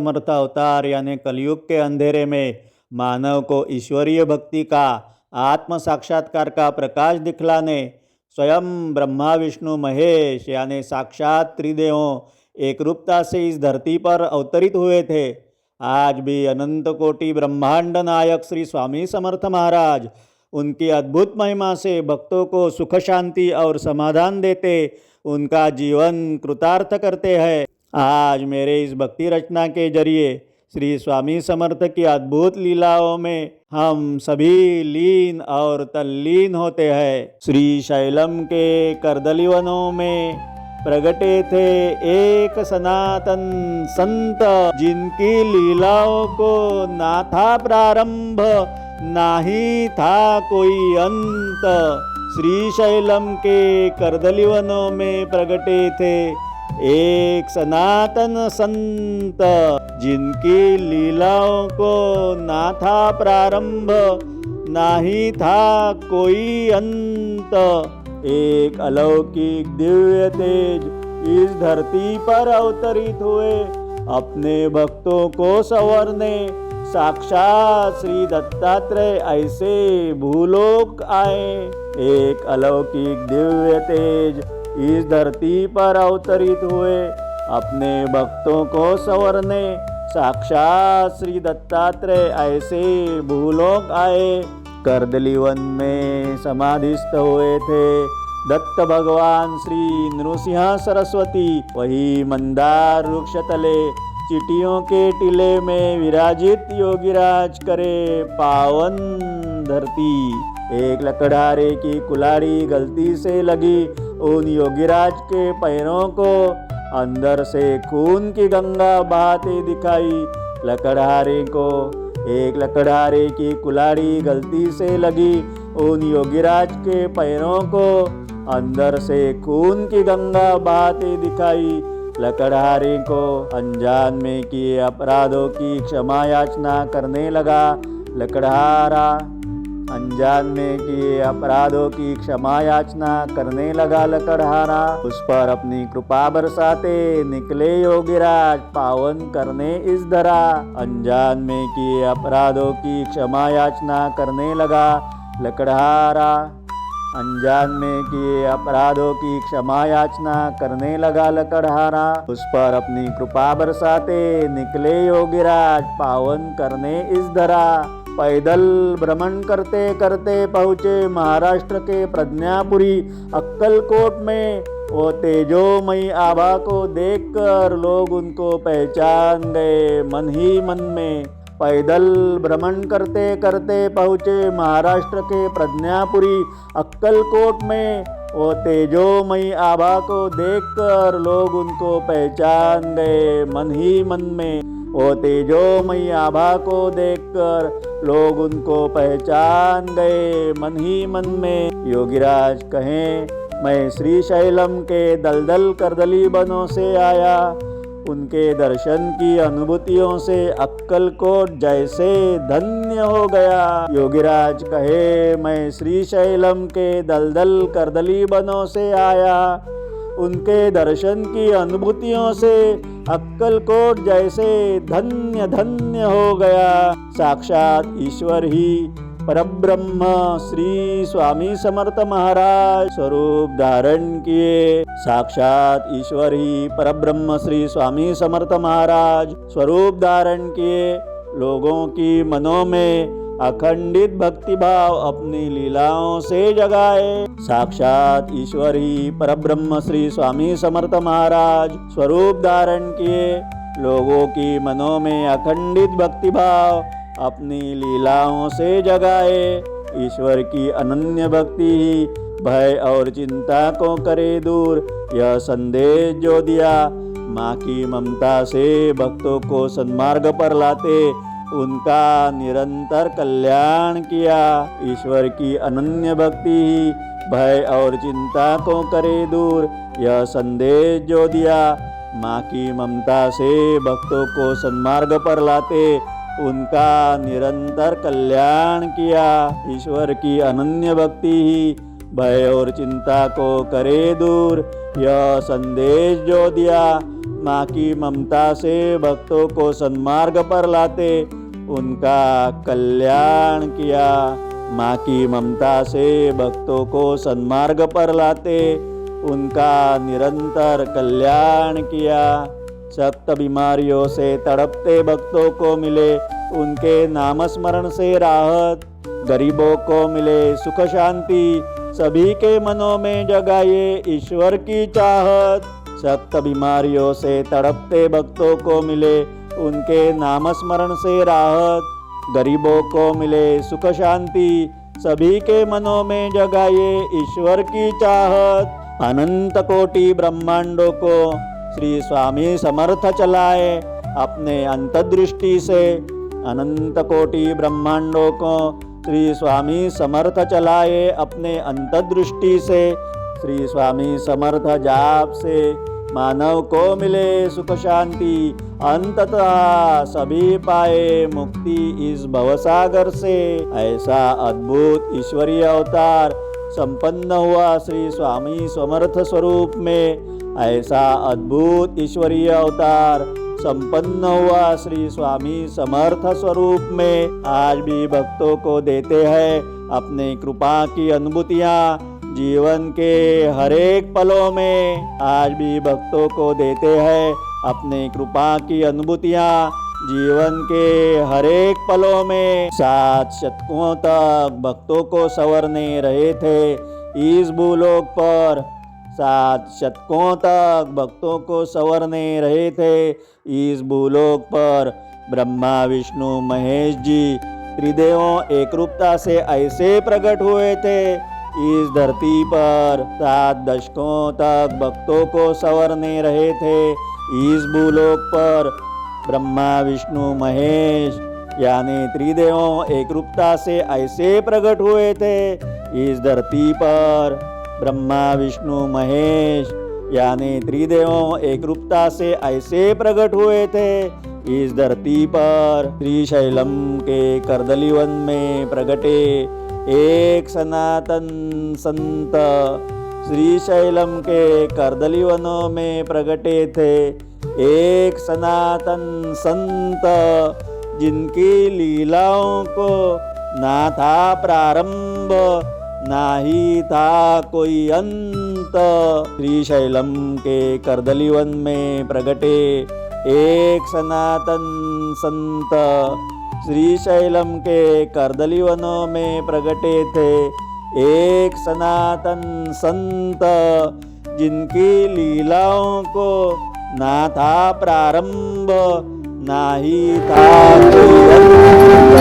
समर्थ अवतार यानी कलयुग के अंधेरे में मानव को ईश्वरीय भक्ति का आत्म साक्षात्कार का प्रकाश दिखलाने स्वयं ब्रह्मा विष्णु महेश यानी साक्षात त्रिदेवों एक रूपता से इस धरती पर अवतरित हुए थे। आज भी अनंत कोटि ब्रह्मांड नायक श्री स्वामी समर्थ महाराज उनकी अद्भुत महिमा से भक्तों को सुख शांति और समाधान देते उनका जीवन कृतार्थ करते हैं। आज मेरे इस भक्ति रचना के जरिए श्री स्वामी समर्थ की अद्भुत लीलाओं में हम सभी लीन और तल्लीन होते हैं। श्री शैलम के कर्दलीवनों में प्रगटे थे एक सनातन संत, जिनकी लीलाओं को ना था प्रारंभ ना ही था कोई अंत। श्री शैलम के कर्दलीवनों में प्रगटे थे एक सनातन संत, जिनकी लीलाओं को ना था प्रारंभ ना ही था कोई अंत। एक अलौकिक दिव्य तेज इस धरती पर अवतरित हुए अपने भक्तों को संवरने। साक्षात श्री दत्तात्रेय ऐसे भूलोक आए। एक अलौकिक दिव्य तेज इस धरती पर अवतरित हुए अपने भक्तों को संवरने। साक्षात श्री दत्तात्रेय ऐसे भूलोक आए। कर्दलीवन में समाधिस्थ हुए थे दत्त भगवान श्री नृसिंह सरस्वती। वही मंदार वृक्ष तले चिटियों के टीले में विराजित योगीराज करे पावन धरती। एक लकड़हारे की कुल्हाड़ी गलती से लगी उन योगीराज के पैरों को, अंदर से खून की गंगा बहाती दिखाई लकड़हारे को। एक लकड़हारे की कुल्हाड़ी गलती से लगी उन योगीराज के पैरों को, अंदर से खून की गंगा बहाती दिखाई लकड़हारे को। अनजान में किए अपराधों की क्षमा याचना करने लगा लकड़हारा। अनजान में किए अपराधों की क्षमा याचना करने लगा लकड़हारा। उस पर अपनी कृपा बरसाते निकले योगीराज पावन करने इस धरा। अनजान में किए अपराधों की क्षमा याचना करने लगा लकड़हारा। अनजान में किए अपराधों की क्षमा याचना करने लगा लकड़हारा। उस पर अपनी कृपा बरसाते निकले योगीराज पावन करने इस धरा। पैदल भ्रमण करते करते पहुँचे महाराष्ट्र के प्रज्ञापुरी अक्कलकोट में। वो तेजोमयी आभा को देखकर लोग उनको पहचान गए मन ही मन में। पैदल भ्रमण करते करते पहुँचे महाराष्ट्र के प्रज्ञापुरी अक्कलकोट में। वो तेजोमयी आभा को देखकर लोग उनको पहचान गए मन ही मन में। वो तेजोमयी आभा को देखकर लोग उनको पहचान गए मन ही मन में। योगीराज कहें मैं श्री शैलम के दलदल कर्दली बनों से आया। उनके दर्शन की अनुभूतियों से अक्कलकोट जैसे धन्य हो गया। योगीराज कहे मैं श्री शैलम के दलदल कर्दली बनों से आया। उनके दर्शन की अनुभूतियों से अक्कलकोट जैसे धन्य धन्य हो गया। साक्षात ईश्वर ही परब्रह्म श्री स्वामी समर्थ महाराज स्वरूप धारण किए। साक्षात ईश्वर ही परब्रह्म श्री स्वामी समर्थ महाराज स्वरूप धारण किए। लोगों की मनों में अखंडित भक्ति भाव अपनी लीलाओं से जगाए। साक्षात ईश्वर ही परब्रह्म श्री स्वामी समर्थ महाराज स्वरूप धारण किए। लोगों की मनों में अखंडित भक्ति भाव अपनी लीलाओं से जगाए। ईश्वर की अनन्य भक्ति ही भय और चिंता को करे दूर। यह संदेश जो दिया माँ की ममता से भक्तों को सन्मार्ग पर लाते उनका निरंतर कल्याण किया। ईश्वर की अनन्य भक्ति ही भय और चिंता को करे दूर। यह संदेश जो दिया माँ की ममता से भक्तों को सन्मार्ग पर लाते उनका निरंतर कल्याण किया। ईश्वर की अनन्य भक्ति ही भय और चिंता को करे दूर। यह संदेश जो दिया माँ की ममता से भक्तों को सन्मार्ग पर लाते उनका कल्याण किया। माँ की ममता से भक्तों को सन्मार्ग पर लाते उनका निरंतर कल्याण किया। सख्त बीमारियों से तड़पते भक्तों को मिले उनके नाम स्मरण से राहत। गरीबों को मिले सुख शांति, सभी के मनों में जगाए ईश्वर की चाहत। सख्त बीमारियों से तड़पते भक्तों को मिले उनके नाम स्मरण से राहत। गरीबों को मिले सुख शांति, सभी के मनों में जगाए ईश्वर की चाहत। अनंत कोटि ब्रह्मांडों को श्री स्वामी समर्थ चलाए अपने अंतर्दृष्टि से। अनंत कोटि ब्रह्मांडों को श्री स्वामी समर्थ चलाए अपने अंतर्दृष्टि से। श्री स्वामी समर्थ जाप से मानव को मिले सुख शांति, अंततः सभी पाए मुक्ति इस भवसागर से। ऐसा अद्भुत ईश्वरीय अवतार संपन्न हुआ श्री स्वामी समर्थ स्वरूप में। ऐसा अद्भुत ईश्वरीय अवतार संपन्न हुआ श्री स्वामी समर्थ स्वरूप में। आज भी भक्तों को देते हैं अपने कृपा की अनुभूतियाँ जीवन के हर एक पलों में। आज भी भक्तों को देते हैं अपने कृपा की अनुभूतियाँ जीवन के हर एक पलों में। 7 शतकों तक भक्तों को संवरने रहे थे इस भूलोक पर। 7 शतकों तक भक्तों को संवरने रहे थे इस भूलोक पर। ब्रह्मा विष्णु महेश जी त्रिदेवों एक रूपता से ऐसे प्रकट हुए थे इस धरती पर। 7 दशकों तक भक्तों को संवरने रहे थे इस भूलोक पर। ब्रह्मा विष्णु महेश यानी त्रिदेवों एक रूपता से ऐसे प्रकट हुए थे इस धरती पर। ब्रह्मा विष्णु महेश यानी त्रिदेवों एक रूपता से ऐसे प्रकट हुए थे इस धरती पर। श्रीशैलम के कर्दलीवन में प्रगटे एक सनातन संत। श्रीशैलम के कर्दलीवनों में प्रगटे थे एक सनातन संत, जिनकी लीलाओं को ना था प्रारंभ ना ही था कोई अंत। श्रीशैलम के कर्दलीवन में प्रगटे एक सनातन संत। श्रीशैलम के कर्दलीवनों में प्रगटे थे एक सनातन संत, जिनकी लीलाओं को ना था प्रारंभ ना ही था कोई अंत।